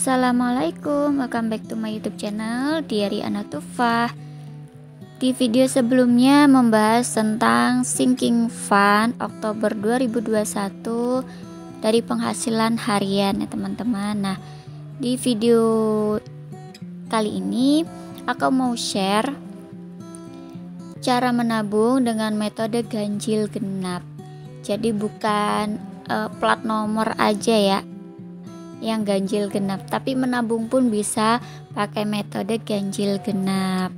Assalamualaikum, welcome back to my YouTube channel Diary Anatufah. Di video sebelumnya membahas tentang sinking fund Oktober 2021 dari penghasilan harian ya teman-teman. Nah, di video kali ini aku mau share cara menabung dengan metode ganjil genap. Jadi bukan plat nomor aja ya yang ganjil genap, tapi menabung pun bisa pakai metode ganjil genap.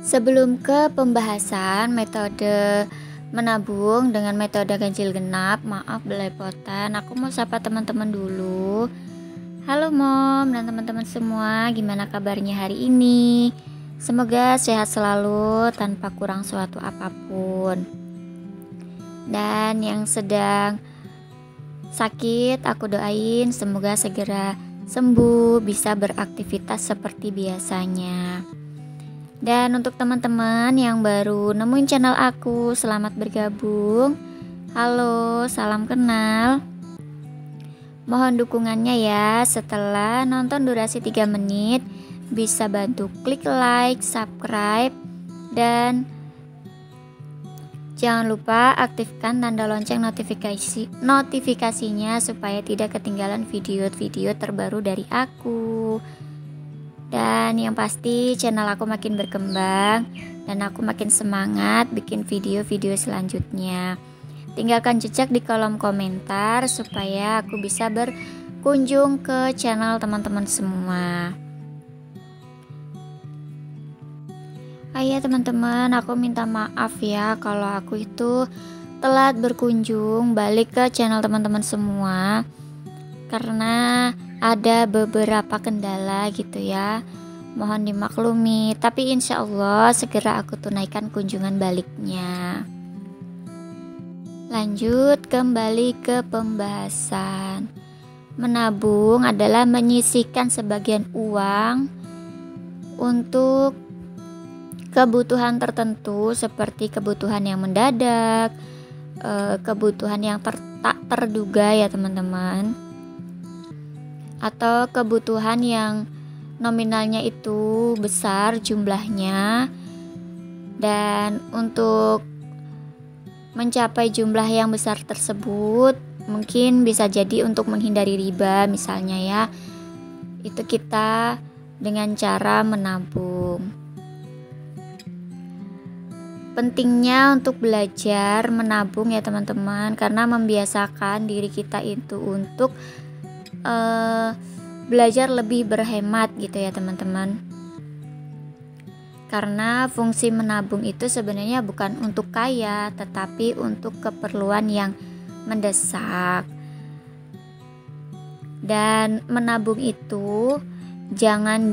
Sebelum ke pembahasan metode menabung dengan metode ganjil genap, maaf belepotan, aku mau sapa teman-teman dulu. Halo mom dan teman-teman semua, gimana kabarnya hari ini? Semoga sehat selalu tanpa kurang suatu apapun. Dan yang sedang sakit, aku doain semoga segera sembuh, bisa beraktivitas seperti biasanya. Dan untuk teman-teman yang baru nemuin channel aku, selamat bergabung. Halo, salam kenal. Mohon dukungannya ya. Setelah nonton durasi 3 menit, bisa bantu klik like, subscribe, dan jangan lupa aktifkan tanda lonceng notifikasinya supaya tidak ketinggalan video-video terbaru dari aku. Dan yang pasti channel aku makin berkembang dan aku makin semangat bikin video-video selanjutnya. Tinggalkan jejak di kolom komentar supaya aku bisa berkunjung ke channel teman-teman semua. Iya teman-teman, aku minta maaf ya kalau aku itu telat berkunjung balik ke channel teman-teman semua karena ada beberapa kendala gitu ya. Mohon dimaklumi, tapi insya Allah segera aku tunaikan kunjungan baliknya. Lanjut kembali ke pembahasan. Menabung adalah menyisihkan sebagian uang untuk kebutuhan tertentu seperti kebutuhan yang mendadak, kebutuhan yang tak terduga ya teman-teman, atau kebutuhan yang nominalnya itu besar jumlahnya. Dan untuk mencapai jumlah yang besar tersebut mungkin bisa jadi untuk menghindari riba misalnya ya, itu kita dengan cara menabung. Pentingnya untuk belajar menabung ya teman-teman, karena membiasakan diri kita itu untuk belajar lebih berhemat gitu ya teman-teman. Karena fungsi menabung itu sebenarnya bukan untuk kaya, tetapi untuk keperluan yang mendesak. Dan menabung itu jangan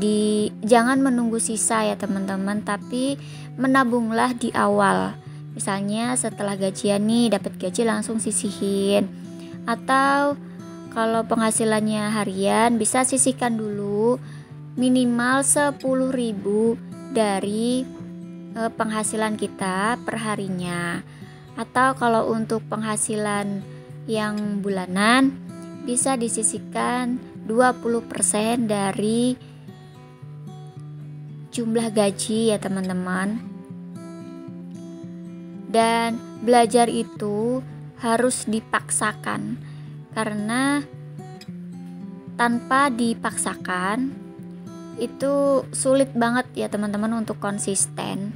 menunggu sisa ya teman-teman, tapi menabunglah di awal. Misalnya setelah gajian nih, dapat gaji langsung sisihin, atau kalau penghasilannya harian bisa sisihkan dulu minimal 10.000 dari penghasilan kita per harinya. Atau kalau untuk penghasilan yang bulanan bisa disisihkan 20% dari jumlah gaji ya teman-teman. Dan belajar itu harus dipaksakan, karena tanpa dipaksakan itu sulit banget ya teman-teman untuk konsisten.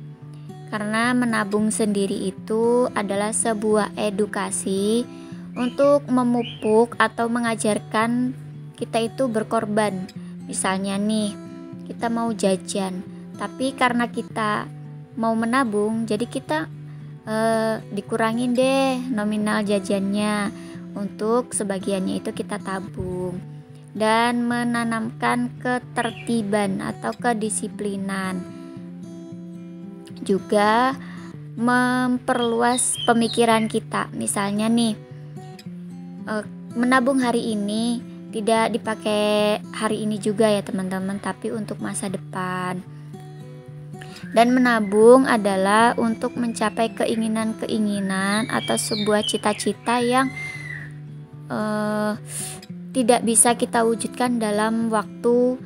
Karena menabung sendiri itu adalah sebuah edukasi untuk memupuk atau mengajarkan kita itu berkorban. Misalnya nih, kita mau jajan, tapi karena kita mau menabung, jadi kita dikurangin deh nominal jajannya, untuk sebagiannya itu kita tabung. Dan menanamkan ketertiban atau kedisiplinan, juga memperluas pemikiran kita. Misalnya nih, menabung hari ini tidak dipakai hari ini juga ya teman-teman, tapi untuk masa depan. Dan menabung adalah untuk mencapai keinginan-keinginan atau sebuah cita-cita yang tidak bisa kita wujudkan dalam waktu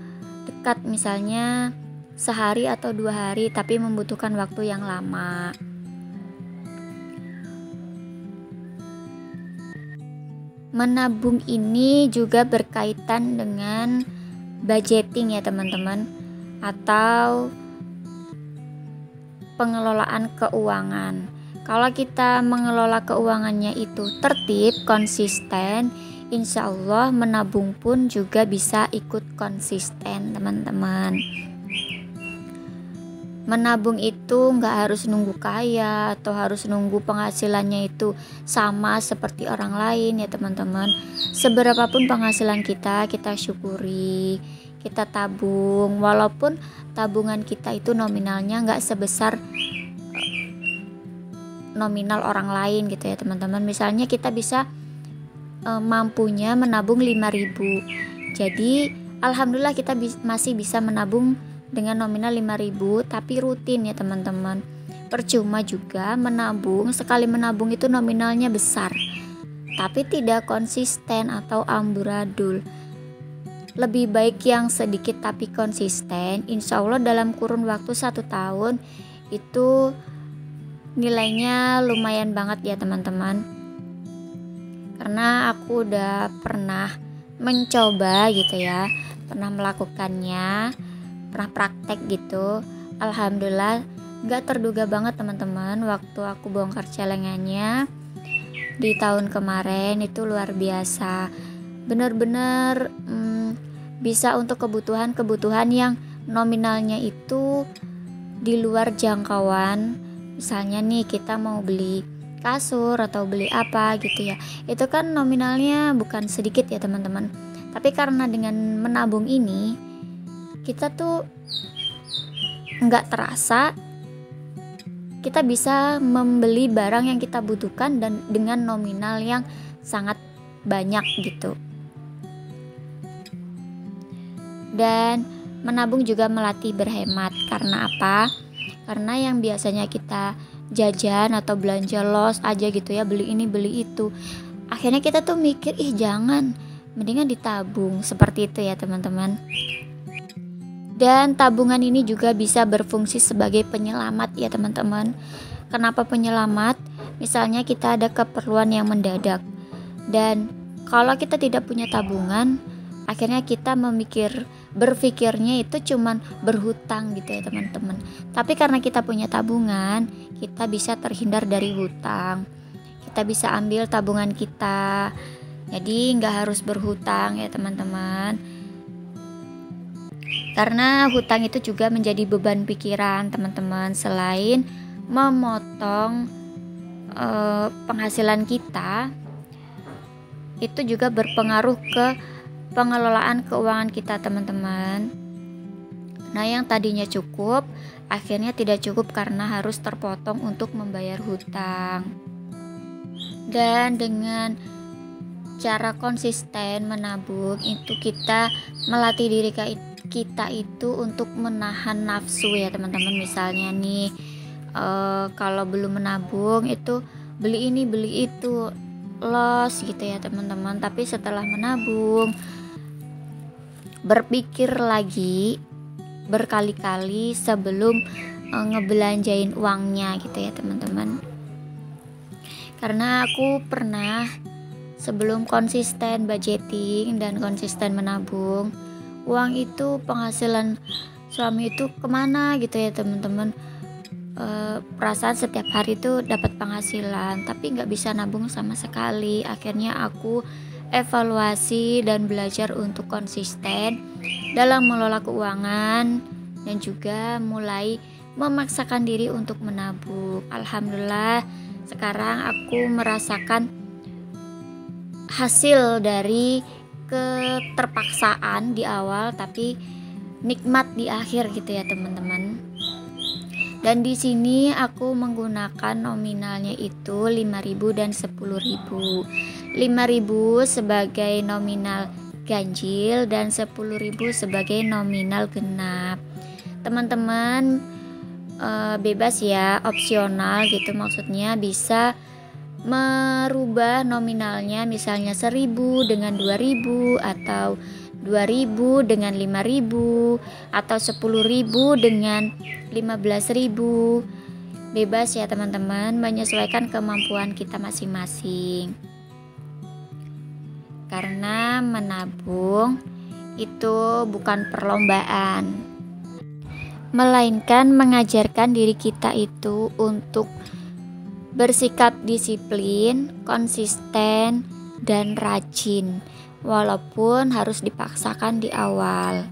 dekat, misalnya sehari atau 2 hari, tapi membutuhkan waktu yang lama. Menabung ini juga berkaitan dengan budgeting ya teman-teman, atau pengelolaan keuangan. Kalau kita mengelola keuangannya itu tertib, konsisten, insya Allah menabung pun juga bisa ikut konsisten teman-teman. Menabung itu nggak harus nunggu kaya atau harus nunggu penghasilannya itu sama seperti orang lain ya teman-teman. Seberapapun penghasilan kita syukuri, kita tabung, walaupun tabungan kita itu nominalnya nggak sebesar nominal orang lain gitu ya teman-teman. Misalnya kita bisa mampunya menabung 5.000, jadi alhamdulillah kita masih bisa menabung dengan nominal 5.000, tapi rutin ya teman-teman. Percuma juga menabung, sekali menabung itu nominalnya besar tapi tidak konsisten atau amburadul. Lebih baik yang sedikit tapi konsisten, insya Allah dalam kurun waktu 1 tahun itu nilainya lumayan banget ya teman-teman. Karena aku udah pernah mencoba gitu ya, pernah melakukannya, pernah praktek gitu. Alhamdulillah gak terduga banget teman-teman, waktu aku bongkar celengannya di tahun kemarin itu luar biasa. Bener-bener bisa untuk kebutuhan yang nominalnya itu di luar jangkauan. Misalnya nih kita mau beli kasur atau beli apa gitu ya, itu kan nominalnya bukan sedikit ya teman-teman. Tapi karena dengan menabung ini kita tuh nggak terasa kita bisa membeli barang yang kita butuhkan dan dengan nominal yang sangat banyak gitu. Dan menabung juga melatih berhemat. Karena apa? Karena yang biasanya kita jajan atau belanja los aja gitu ya, beli ini beli itu, akhirnya kita tuh mikir jangan, mendingan ditabung, seperti itu ya teman-teman. Dan tabungan ini juga bisa berfungsi sebagai penyelamat ya teman-teman. Kenapa penyelamat? Misalnya kita ada keperluan yang mendadak, dan kalau kita tidak punya tabungan, akhirnya kita berpikirnya itu cuman berhutang gitu ya teman-teman. Tapi karena kita punya tabungan, kita bisa terhindar dari hutang. Kita bisa ambil tabungan kita, jadi nggak harus berhutang ya teman-teman. Karena hutang itu juga menjadi beban pikiran teman-teman. Selain memotong penghasilan kita, itu juga berpengaruh ke pengelolaan keuangan kita teman-teman. Nah yang tadinya cukup akhirnya tidak cukup karena harus terpotong untuk membayar hutang. Dan dengan cara konsisten menabung itu kita melatih diri kita itu untuk menahan nafsu ya teman-teman. Misalnya nih kalau belum menabung itu beli ini beli itu, los gitu ya teman-teman. Tapi setelah menabung, berpikir lagi berkali-kali sebelum ngebelanjain uangnya gitu ya teman-teman. Karena aku pernah sebelum konsisten budgeting dan konsisten menabung, uang itu penghasilan suami itu kemana gitu ya teman-teman. Perasaan setiap hari itu dapat penghasilan tapi nggak bisa nabung sama sekali. Akhirnya aku evaluasi dan belajar untuk konsisten dalam mengelola keuangan dan juga mulai memaksakan diri untuk menabung. Alhamdulillah sekarang aku merasakan hasil dari keterpaksaan di awal tapi nikmat di akhir gitu ya teman-teman. Dan di sini aku menggunakan nominalnya itu 5.000 dan 10.000. 5.000 sebagai nominal ganjil dan 10.000 sebagai nominal genap. Teman-teman bebas ya, opsional gitu, maksudnya bisa merubah nominalnya, misalnya 1000 dengan 2000, atau 2000 dengan 5000, atau 10.000 dengan 15.000. Bebas ya teman-teman, menyesuaikan kemampuan kita masing-masing. Karena menabung itu bukan perlombaan, melainkan mengajarkan diri kita itu untuk bersikap disiplin, konsisten, dan rajin, walaupun harus dipaksakan di awal.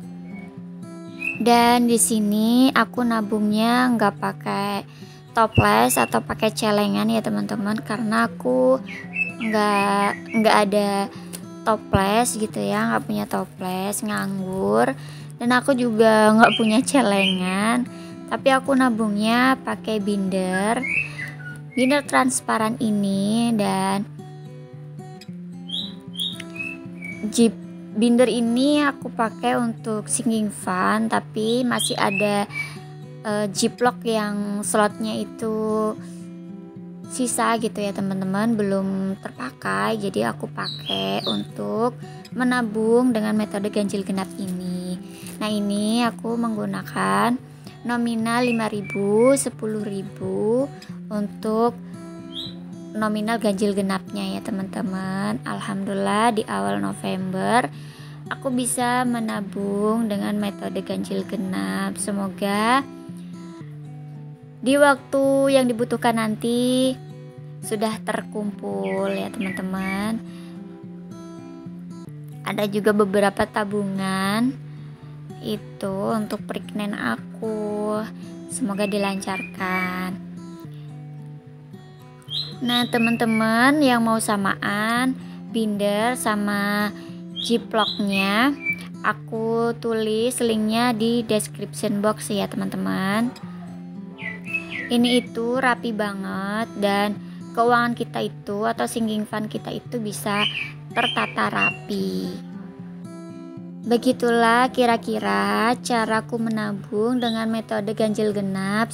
Dan di sini aku nabungnya nggak pakai toples atau pakai celengan ya teman-teman, karena aku nggak ada toples gitu ya, nggak punya toples, nganggur, dan aku juga nggak punya celengan. Tapi aku nabungnya pakai binder transparan ini, dan binder ini aku pakai untuk sinking fund, tapi masih ada ziplock yang slotnya itu sisa gitu ya teman-teman, belum terpakai, jadi aku pakai untuk menabung dengan metode ganjil genap ini. Nah, ini aku menggunakan nominal 5.000, 10.000 untuk nominal ganjil genapnya ya teman-teman. Alhamdulillah di awal November aku bisa menabung dengan metode ganjil genap. Semoga di waktu yang dibutuhkan nanti sudah terkumpul ya teman-teman. Ada juga beberapa tabungan itu untuk pregnant aku, semoga dilancarkan. Nah teman-teman yang mau samaan binder sama ziplocknya, aku tulis linknya di description box ya teman-teman. Ini itu rapi banget, dan keuangan kita itu atau sinking fund kita itu bisa tertata rapi. Begitulah kira-kira caraku menabung dengan metode ganjil genap.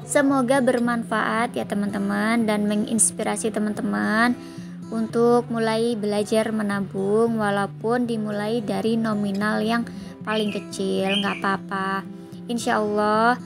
Semoga bermanfaat ya teman-teman, dan menginspirasi teman-teman untuk mulai belajar menabung, walaupun dimulai dari nominal yang paling kecil, nggak apa-apa. Insya Allah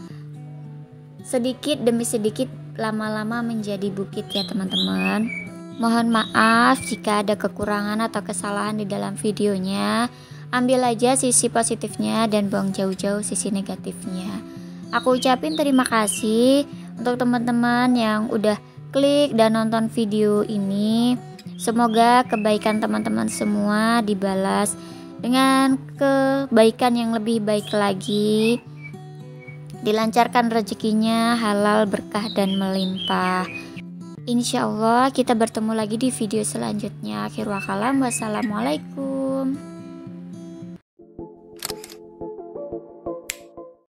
sedikit demi sedikit lama-lama menjadi bukit ya teman-teman. Mohon maaf jika ada kekurangan atau kesalahan di dalam videonya. Ambil aja sisi positifnya dan buang jauh-jauh sisi negatifnya. Aku ucapin terima kasih untuk teman-teman yang udah klik dan nonton video ini. Semoga kebaikan teman-teman semua dibalas dengan kebaikan yang lebih baik lagi. Dilancarkan rezekinya, halal, berkah, dan melimpah. Insya Allah kita bertemu lagi di video selanjutnya. Akhirul kalam, wassalamualaikum.